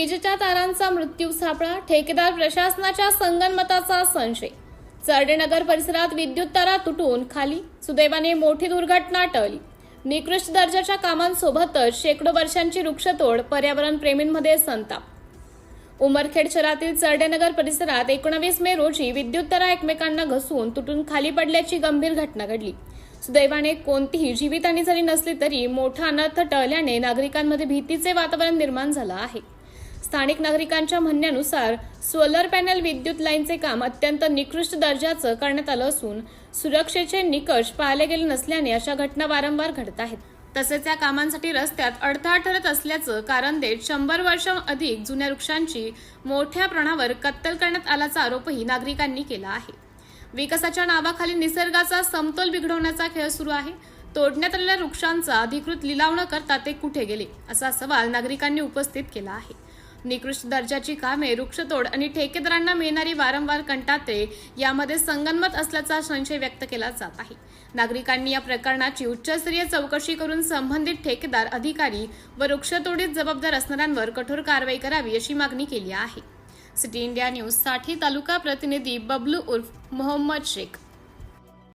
विजेच्या तारांचा मृत्यू सापळा, ठेकेदार प्रशासनाच्या संगनमताचा संशय। चर्डेनगर परिसरात विद्युत तारा तुटून खाली, सुदैवाने मोठी दुर्घटना टळली। निकृष्ट दर्जाच्या कामांसोबतच शेकडो वर्षांची वृक्षतोड, पर्यावरण प्रेमींमध्ये संताप। उमरखेड शहरातील चर्डेनगर परिसरात 19 मे रोजी विद्युत तारा एकमेकांना घसरून तुटून खाली पडल्याची गंभीर घटना घडली। सुदैवाने कोणतीही जीवितहानी झाली नसली तरी मोठा अनर्थ टळल्याने नागरिकांमध्ये भीतीचे वातावरण निर्माण झालं आहे। स्थानिक नागरिकांच्या म्हणण्यानुसार सोलर पॅनल विद्युत लाईनचे काम अत्यंत निकृष्ट दर्जाचं करण्यात आलं असून सुरक्षेचे निकष पाळले गेले नसल्याने अशा घटना वारंवार घडत आहेत। तसेच या कामांसाठी रस्त्यात अडथळा ठरत असल्याचं कारण देत 100 वर्ष अधिक जुन्या वृक्षांची मोठ्या प्रमाणावर कत्तल करण्यात आल्याचा आरोपही नागरिकांनी केला आहे। विकासाच्या नावाखाली निसर्गाचा समतोल बिघडवण्याचा खेळ सुरू आहे। तोडण्यात आलेल्या वृक्षांचा अधिकृत लिलाव न करता ते कुठे गेले, असा सवाल नागरिकांनी उपस्थित केला आहे। निकृष्ट दर्जाची कामे, वृक्षतोड आणि ठेकेदारांना मिळणारी वारंवार कंत्राटे यामध्ये संगनमत असल्याचा संशय व्यक्त केला जात आहे। नागरिकांनी या प्रकरणाची उच्चस्तरीय चौकशी करून संबंधित ठेकेदार, अधिकारी व वृक्षतोडीत जबाबदार असणाऱ्यांवर कठोर कारवाई करावी अशी मागणी केली आहे। सिटी इंडिया न्यूज साठी तालुका प्रतिनिधी बबलू उर्फ मोहम्मद शेख।